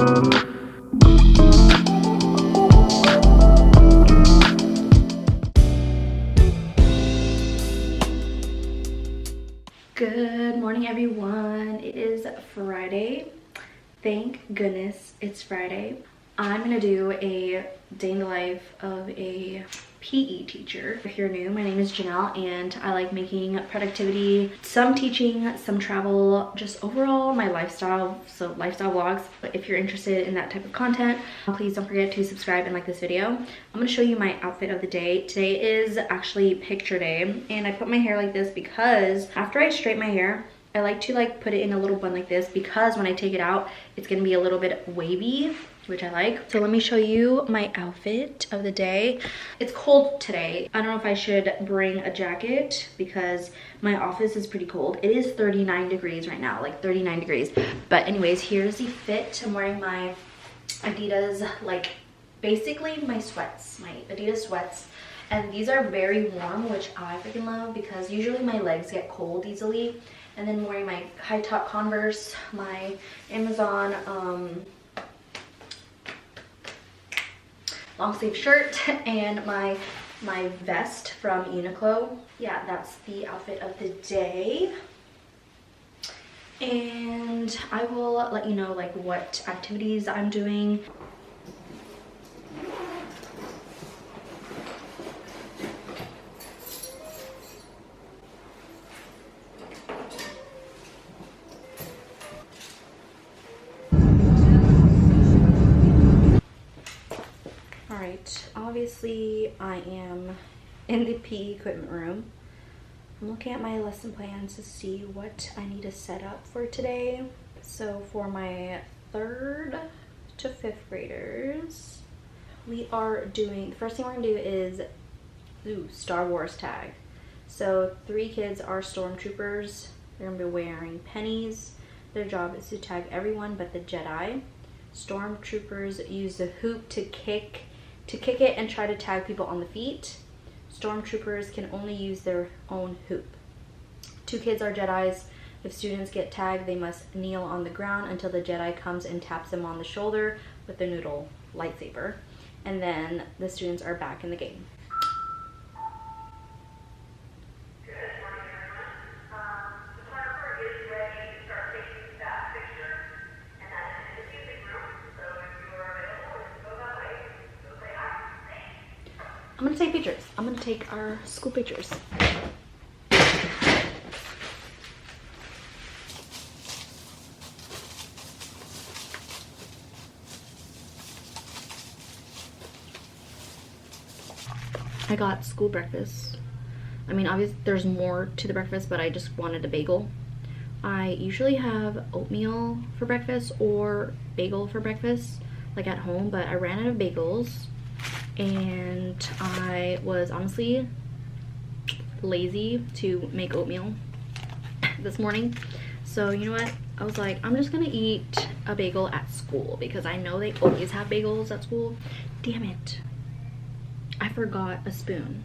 Good morning, everyone. It is Friday. Thank goodness it's Friday. I'm gonna do a day in the life of a PE teacher. If you're new, my name is Janelle and I like making productivity, some teaching, some travel, just overall my lifestyle, so lifestyle vlogs. But if you're interested in that type of content, please don't forget to subscribe and like this video. I'm gonna show you my outfit of the day. Today is actually picture day and I put my hair like this because after I straighten my hair, I like to put it in a little bun like this because when I take it out, it's gonna be a little bit wavy, which I like. So let me show you my outfit of the day. It's cold today. I don't know if I should bring a jacket because my office is pretty cold. It is 39 degrees right now, like 39 degrees. But anyways, here's the fit. I'm wearing my Adidas, basically my sweats, my Adidas sweats. And these are very warm, which I freaking love because usually my legs get cold easily. And then wearing my high top Converse, my Amazon long sleeve shirt, and my vest from Uniqlo. Yeah, that's the outfit of the day. And I will let you know what activities I'm doing. Obviously I am in the PE equipment room. I'm looking at my lesson plans to see what I need to set up for today. So for my 3rd to 5th graders, we are doing, the first thing we're gonna do is Star Wars tag. So 3 kids are stormtroopers. They're gonna be wearing pennies. Their job is to tag everyone but the Jedi. Stormtroopers use the hoop to kick it and try to tag people on the feet. Stormtroopers can only use their own hoop. 2 kids are Jedis. If students get tagged, they must kneel on the ground until the Jedi comes and taps them on the shoulder with the noodle lightsaber. And then the students are back in the game. I'm gonna take pictures. I'm gonna take our school pictures. I got school breakfast. I mean, obviously there's more to the breakfast, but I just wanted a bagel. I usually have oatmeal for breakfast or bagel for breakfast, at home, but I ran out of bagels. And I was honestly lazy to make oatmeal this morning. So you know what? I was like, I'm just gonna eat a bagel at school because I know they always have bagels at school. Damn it. I forgot a spoon.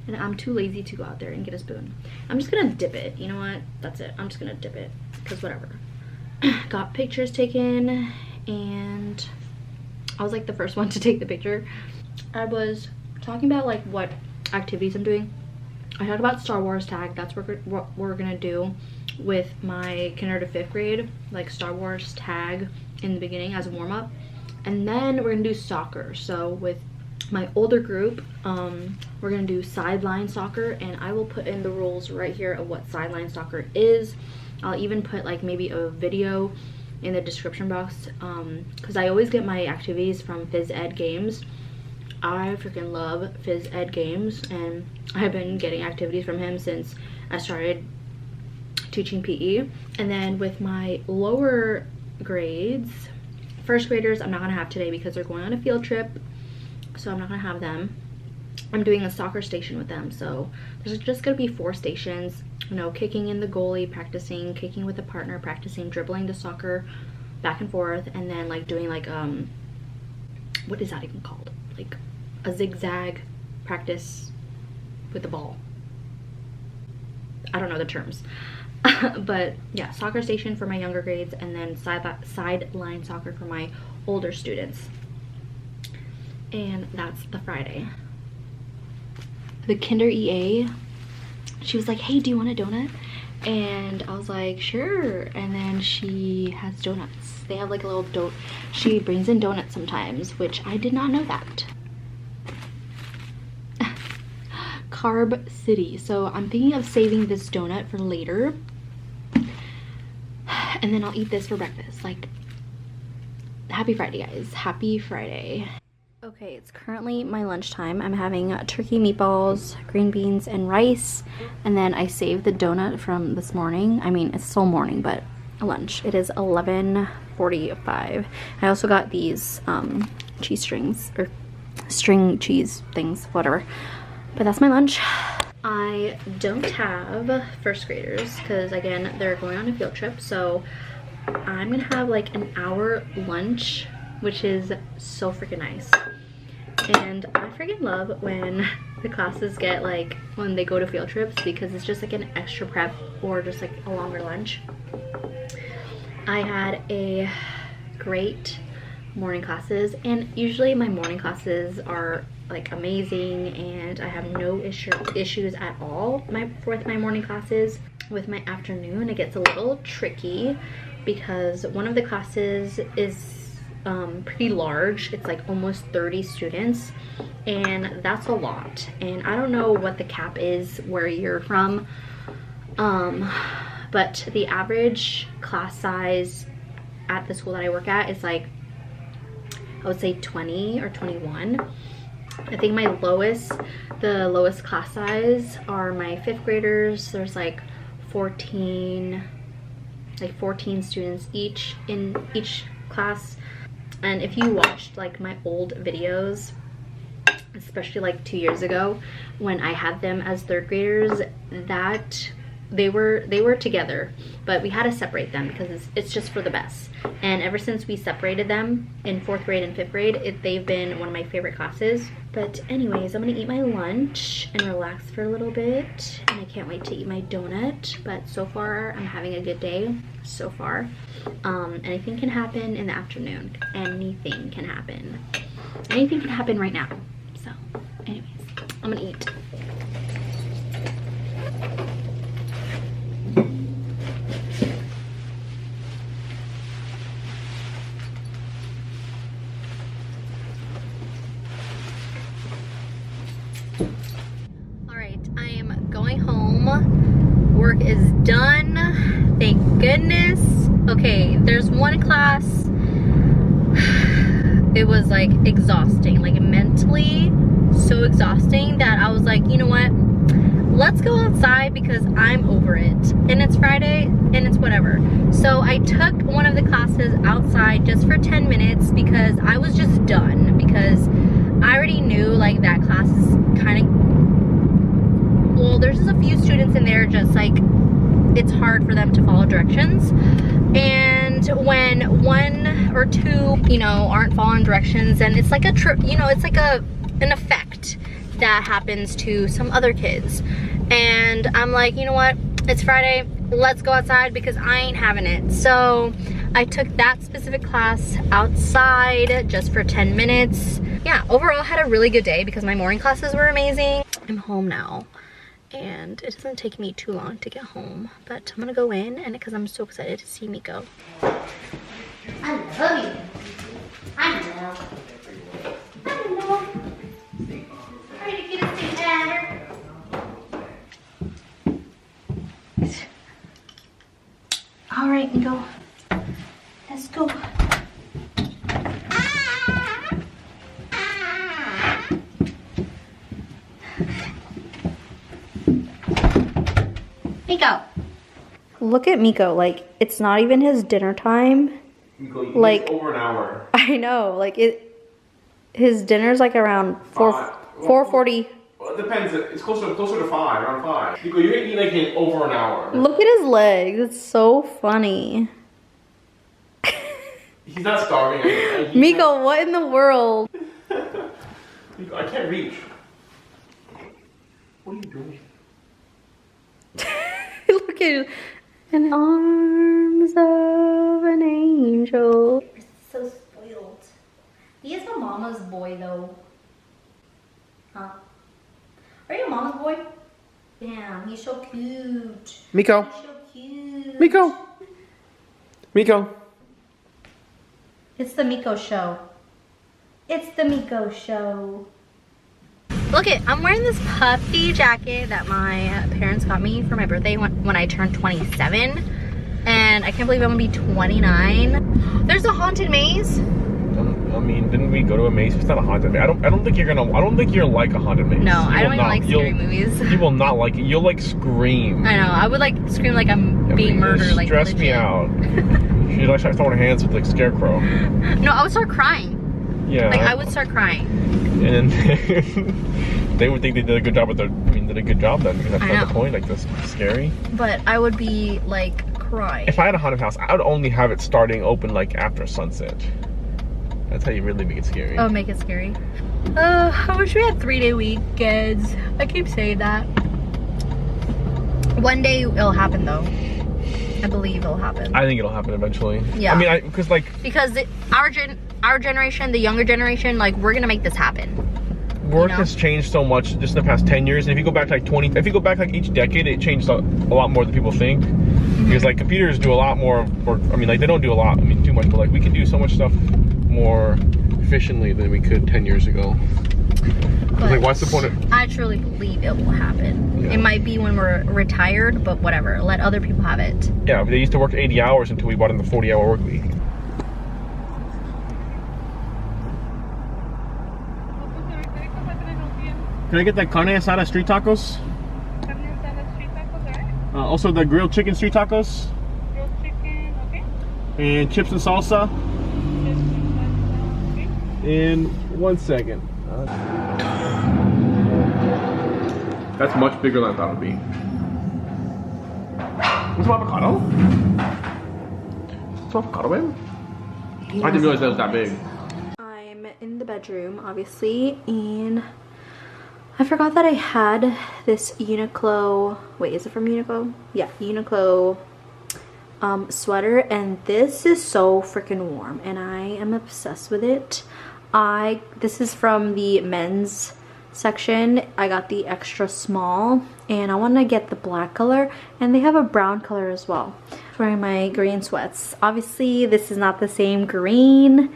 And I'm too lazy to go out there and get a spoon. I'm just gonna dip it. You know what? That's it. I'm just gonna dip it because whatever. Got pictures taken and I was the first one to take the picture. I was talking about what activities I'm doing. I talked about Star Wars tag. That's what we're gonna do with my kinder to 5th grade, Star Wars tag in the beginning as a warm-up. And then we're gonna do soccer. So with my older group, we're gonna do sideline soccer, and I will put in the rules right here of what sideline soccer is. I'll even put maybe a video in the description box because I always get my activities from phys ed games. I freaking love phys ed games, and I've been getting activities from him since I started teaching PE. And then with my lower grades, 1st graders, I'm not gonna have today because they're going on a field trip, so I'm not gonna have them. I'm doing a soccer station with them, so there's just gonna be 4 stations, kicking in the goalie, practicing kicking with a partner, practicing dribbling the soccer back and forth, and then doing what is that even called? A zigzag practice with the ball. I don't know the terms. But yeah, soccer station for my younger grades, and then sideline soccer for my older students. And that's the Friday. The Kinder EA, she was like, hey, do you want a donut? And I was like, sure. And then she has donuts. They have like a little donut. She brings in donuts sometimes, which I did not know that. Carb City. So I'm thinking of saving this donut for later. And then I'll eat this for breakfast. Like, happy Friday, guys. Happy Friday. Okay, it's currently my lunchtime. I'm having turkey meatballs, green beans, and rice. And then I saved the donut from this morning. I mean, it's still morning, but lunch. It is 11:45. I also got these cheese strings, or string cheese things, whatever. But that's my lunch. I don't have first graders because, again, they're going on a field trip. So I'm gonna have like an hour lunch, which is so freaking nice. And I freaking love when the classes get like, when they go to field trips, because it's just like an extra prep or just like a longer lunch. I had a great morning classes, and usually my morning classes are like amazing, and I have no issues at all with my morning classes. With my afternoon, it gets a little tricky because one of the classes is pretty large. It's like almost 30 students, and that's a lot. And I don't know what the cap is where you're from, but the average class size at the school that I work at is like, I would say 20 or 21. I think the lowest class size are my 5th graders. There's like 14 students each in each class. And if you watched like my old videos, especially like 2 years ago when I had them as 3rd graders, that they were together, but we had to separate them because it's just for the best. And ever since we separated them in 4th grade and 5th grade, they've been one of my favorite classes. But anyways, I'm gonna eat my lunch and relax for a little bit, and I can't wait to eat my donut. But so far I'm having a good day so far. Anything can happen in the afternoon. Anything can happen right now. So anyways, I'm gonna eat. Work is done, thank goodness. Okay, there's one class, it was like exhausting, like mentally so exhausting that I was like, you know what, let's go outside because I'm over it. And it's Friday and it's whatever. So I took one of the classes outside just for 10 minutes because I was just done, because I already knew like that class is kind of, well, there's just a few students in there, just like it's hard for them to follow directions. And when one or two, you know, aren't following directions, and it's like a trip, you know, it's like an effect that happens to some other kids. And I'm like, you know what, it's Friday, let's go outside because I ain't having it. So I took that specific class outside just for 10 minutes. Yeah, overall I had a really good day because my morning classes were amazing. I'm home now, and it doesn't take me too long to get home, but I'm gonna go in, and because I'm so excited to see Miko. I love you. I know. I know. Ready to get a stick ladder. All right, Miko. Let's go. Miko. Look at Miko, like it's not even his dinner time. Miko, like over an hour. I know, like his dinner's like around 4:40. Well, it depends. It's closer to 5, around 5. Miko, you're eating like in over an hour. Look at his legs. It's so funny. He's not starving. Miko, what in the world? Miko, I can't reach. What are you doing? Look at In the arms of an angel. You're so spoiled. He is a mama's boy though. Huh? Are you a mama's boy? Damn, he's so cute. Miko. He's so cute. Miko. Miko. It's the Miko show. It's the Miko show. Look it, I'm wearing this puffy jacket that my parents got me for my birthday when I turned 27. And I can't believe I'm gonna be 29. There's a haunted maze. I mean, didn't we go to a maze? It's not a haunted maze. I don't think you're like a haunted maze. No, I don't even like scary movies. You will not like it. You'll like scream. I know, I would like scream like I'm being murdered. Like stress me out. She'd like start throwing her hands with like Scarecrow. No, I would start crying. Yeah. Like I would start crying. And they would think they did a good job with their, did a good job then, because that's not the point, like this scary. But I would be like crying. If I had a haunted house, I would only have it starting open like after sunset. That's how you really make it scary. Oh, make it scary. I wish we had 3-day weekends. I keep saying that. One day it'll happen though. I believe it'll happen. I think it'll happen eventually. Yeah. I mean, because our generation, the younger generation, like we're gonna make this happen. Work has changed so much just in the past 10 years. And if you go back like like each decade, it changed a lot more than people think. Because like computers do a lot more work. I mean, like they don't do a lot, too much, but like we can do so much stuff more efficiently than we could 10 years ago. Like, what's the point of... I truly believe it will happen. Yeah. It might be when we're retired, but whatever. Let other people have it. Yeah, they used to work 80 hours until we bought in the 40-hour work week. Can I get the carne asada street tacos? Carne asada street tacos, alright? Also the grilled chicken street tacos. Grilled chicken, okay? And chips and salsa. Chips and salsa, okay? In 1 second. That's much bigger than I thought it would be. What's some avocado? Some avocado, babe? I didn't realize that was that big. I'm in the bedroom, obviously, and I forgot that I had this Uniqlo, wait, is it from Uniqlo? Yeah, Uniqlo sweater, and this is so freaking warm, and I am obsessed with it. This is from the men's section. I got the extra small, and I want to get the black color, and they have a brown color as well. Wearing my green sweats. Obviously, this is not the same green,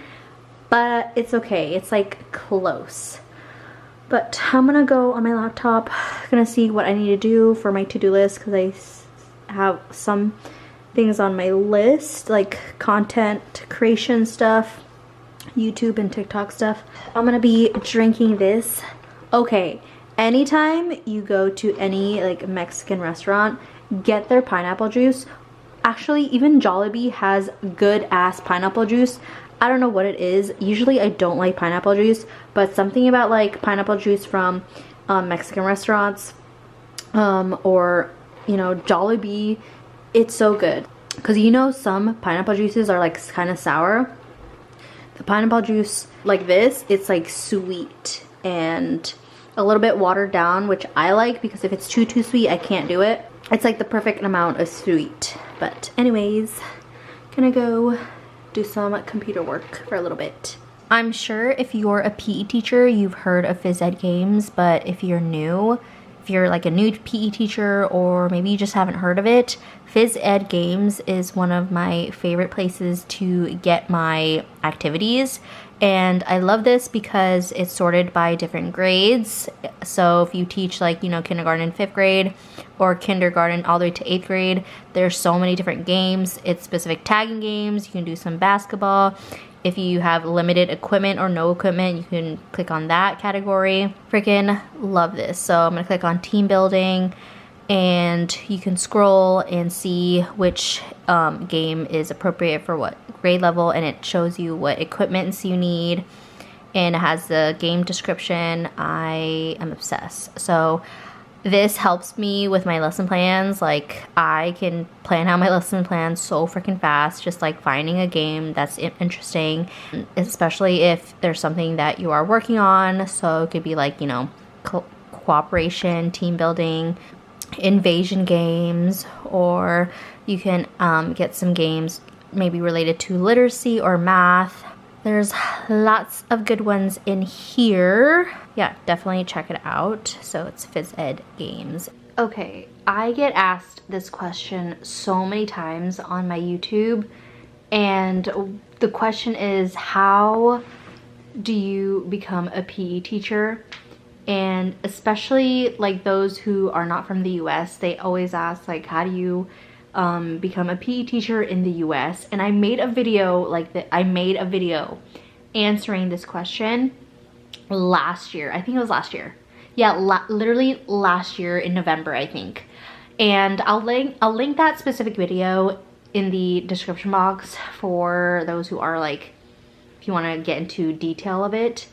but it's okay. It's like close. But I'm gonna go on my laptop, gonna see what I need to do for my to-do list, because I have some things on my list, like content creation stuff, YouTube and TikTok stuff. I'm gonna be drinking this. Okay, anytime you go to any like Mexican restaurant, get their pineapple juice. Actually, even Jollibee has good ass pineapple juice. I don't know what it is. Usually I don't like pineapple juice, but something about like pineapple juice from Mexican restaurants or, you know, Jollibee, it's so good. Because you know some pineapple juices are like kind of sour. The pineapple juice like this, it's like sweet and a little bit watered down, which I like, because if it's too sweet, I can't do it. It's like the perfect amount of sweet. But anyways, gonna go do some computer work for a little bit. I'm sure if you're a PE teacher, you've heard of phys ed games, but if you're new, if you're like a new PE teacher, or maybe you just haven't heard of it, phys ed games is one of my favorite places to get my activities. And I love this because it's sorted by different grades. So if you teach like, you know, kindergarten and 5th grade, or kindergarten all the way to 8th grade, there's so many different games. It's specific tagging games. You can do some basketball. If you have limited equipment or no equipment, you can click on that category. Freaking love this. So I'm gonna click on team building, and you can scroll and see which game is appropriate for what grade level, and it shows you what equipments you need, and it has the game description. I am obsessed. So this helps me with my lesson plans. Like, I can plan out my lesson plans so freaking fast, just like finding a game that's interesting, especially if there's something that you are working on. So it could be like, you know, cooperation, team building, invasion games, or you can get some games maybe related to literacy or math. There's lots of good ones in here. Yeah, definitely check it out. So it's phys ed games. Okay, I get asked this question so many times on my YouTube, and the question is, how do you become a PE teacher? And especially like those who are not from the US, they always ask like, how do you become a PE teacher in the US? And I made a video like that. I made a video answering this question last year. I think it was last year. Yeah, literally last year in November, I think. And I'll link that specific video in the description box for those who are like, if you want to get into detail of it.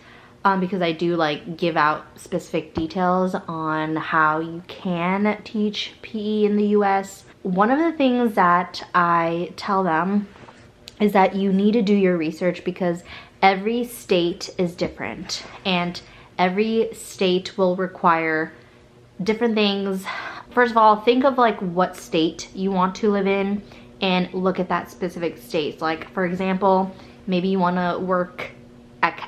Because I do like give out specific details on how you can teach PE in the US. One of the things that I tell them is that you need to do your research, because every state is different and every state will require different things. First of all, think of like what state you want to live in and look at that specific state. Like for example, maybe you want to work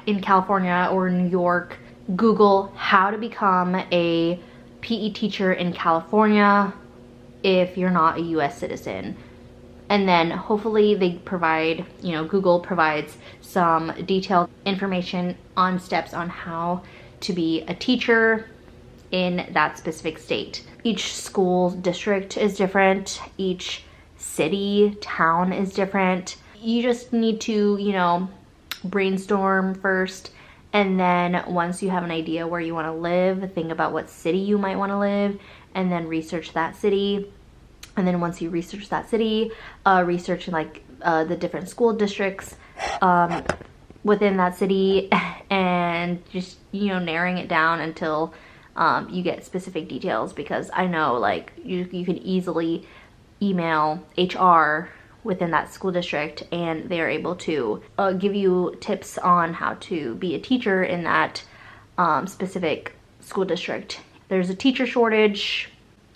in California or New York. Google how to become a PE teacher in California if you're not a US citizen. And then hopefully they provide, you know, Google provides some detailed information on steps on how to be a teacher in that specific state. Each school district is different. Each city, town is different. You just need to, you know, brainstorm first, and then once you have an idea where you want to live, think about what city you might want to live, and then research that city. And then once you research that city, research like the different school districts within that city, and just, you know, narrowing it down until you get specific details. Because I know like you can easily email HR within that school district, and they are able to give you tips on how to be a teacher in that specific school district. There's a teacher shortage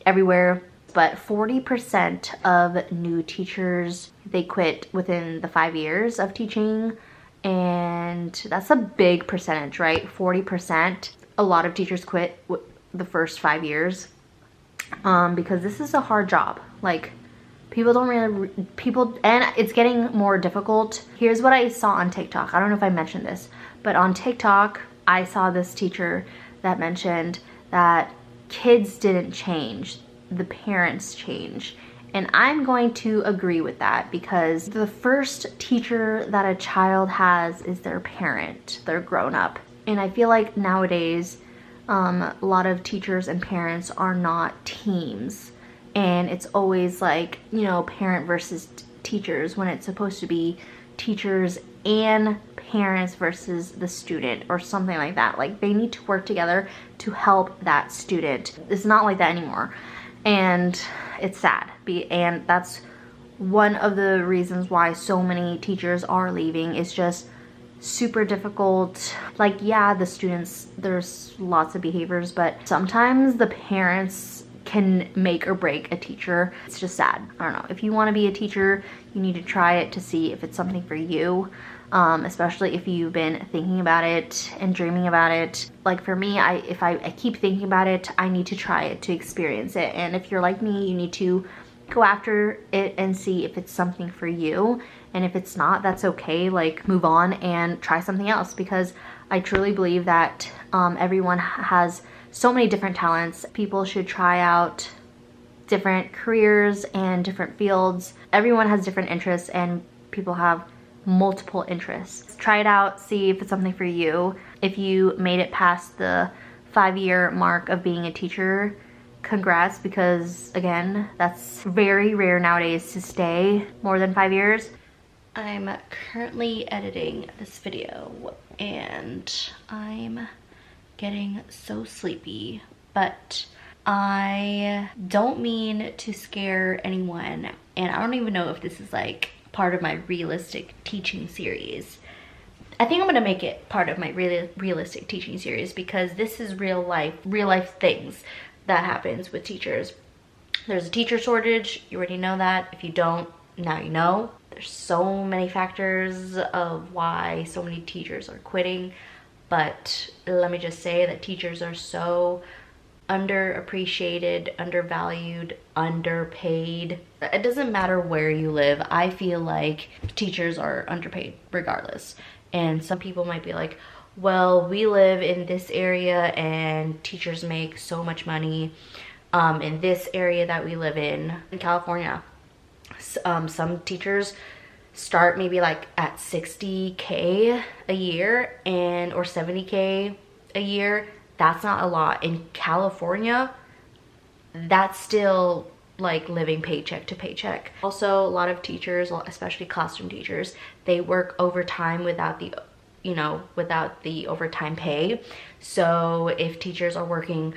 everywhere, but 40% of new teachers, they quit within the 5 years of teaching, and that's a big percentage, right? 40%. A lot of teachers quit the first 5 years because this is a hard job. Like, people don't really, and it's getting more difficult. Here's what I saw on TikTok. I don't know if I mentioned this, but on TikTok, I saw this teacher that mentioned that kids didn't change, the parents change. And I'm going to agree with that, because the first teacher that a child has is their parent, their grown up. And I feel like nowadays, a lot of teachers and parents are not teams. And it's always like, you know, parent versus teachers, when it's supposed to be teachers and parents versus the student, or something like that. Like, they need to work together to help that student. It's not like that anymore, and it's sad. And that's one of the reasons why so many teachers are leaving. It's just super difficult. Like, yeah, the students, there's lots of behaviors, but sometimes the parents can make or break a teacher. It's just sad. I don't know. If you want to be a teacher, you need to try it to see if it's something for you, especially if you've been thinking about it and dreaming about it. Like for me, if I keep thinking about it, I need to try it to experience it. And if you're like me, you need to go after it and see if it's something for you. And if it's not, that's okay. Like, move on and try something else, because I truly believe that everyone has so many different talents. People should try out different careers and different fields. Everyone has different interests, and people have multiple interests. Try it out, see if it's something for you. If you made it past the 5-year mark of being a teacher, congrats, because again, that's very rare nowadays to stay more than 5 years. I'm currently editing this video and I'm getting so sleepy, but I don't mean to scare anyone, and I don't even know if this is like part of my realistic teaching series. I think I'm gonna make it part of my realistic teaching series, because this is real life things that happens with teachers. There's a teacher shortage. You already know that. If you don't, now you know. There's so many factors of why so many teachers are quitting. But let me just say that teachers are so underappreciated, undervalued, underpaid. It doesn't matter where you live. I feel like teachers are underpaid regardless. And some people might be like, well, we live in this area and teachers make so much money in this area that we live in California. Some teachers start maybe like at 60K a year or 70K a year. That's not a lot. In California, that's still like living paycheck to paycheck. Also, a lot of teachers, especially classroom teachers, they work overtime without the overtime pay. So if teachers are working,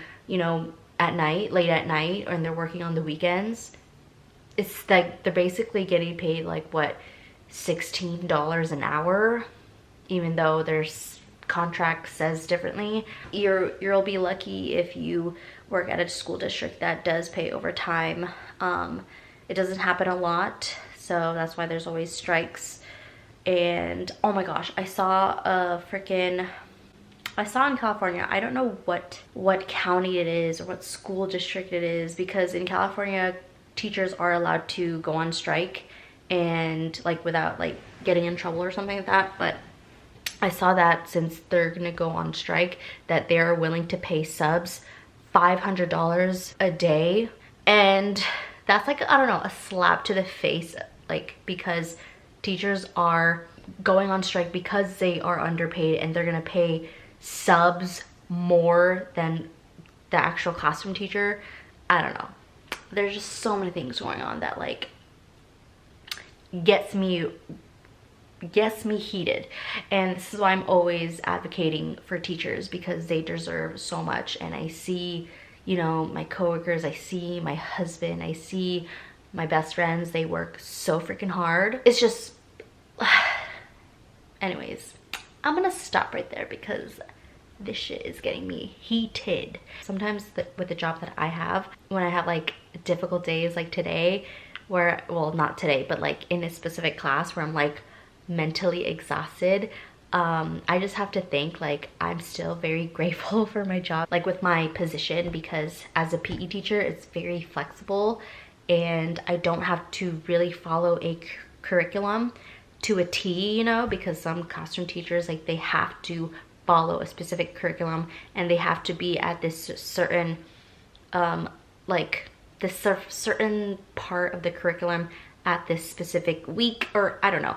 at night, late at night, and they're working on the weekends, it's like they're basically getting paid like what, $16 an hour, even though there's contract says differently. You'll be lucky if you work at a school district that does pay overtime. It doesn't happen a lot, so that's why there's always strikes. And oh my gosh, I saw in California, I don't know what county it is or what school district it is, because in California teachers are allowed to go on strike and like without like getting in trouble or something like that. But I saw that since they're gonna go on strike, that they're willing to pay subs $500 a day. And that's like, I don't know, a slap to the face, like, because teachers are going on strike because they are underpaid and they're gonna pay subs more than the actual classroom teacher. I don't know. There's just so many things going on that like gets me heated. And this is why I'm always advocating for teachers, because they deserve so much. And I see, my coworkers, I see my husband, I see my best friends, they work so freaking hard. It's just anyways, I'm gonna stop right there because this shit is getting me heated. Sometimes with the job that I have, when I have like difficult days like today, where, well, not today, but like in a specific class where I'm like mentally exhausted, I just have to think like I'm still very grateful for my job, like with my position, because as a PE teacher it's very flexible and I don't have to really follow a curriculum to a T, because some classroom teachers, like, they have to follow a specific curriculum and they have to be at this certain certain part of the curriculum at this specific week, or I don't know.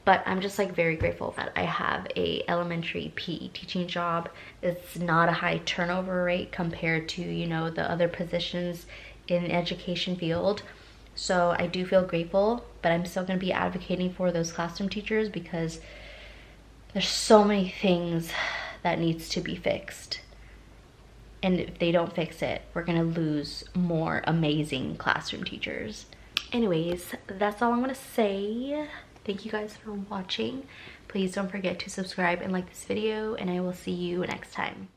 But I'm just like very grateful that I have a elementary PE teaching job. It's not a high turnover rate compared to, the other positions in the education field. So I do feel grateful, but I'm still going to be advocating for those classroom teachers because there's so many things that needs to be fixed. And if they don't fix it, we're going to lose more amazing classroom teachers. Anyways, that's all I'm going to say. Thank you guys for watching. Please don't forget to subscribe and like this video, and I will see you next time.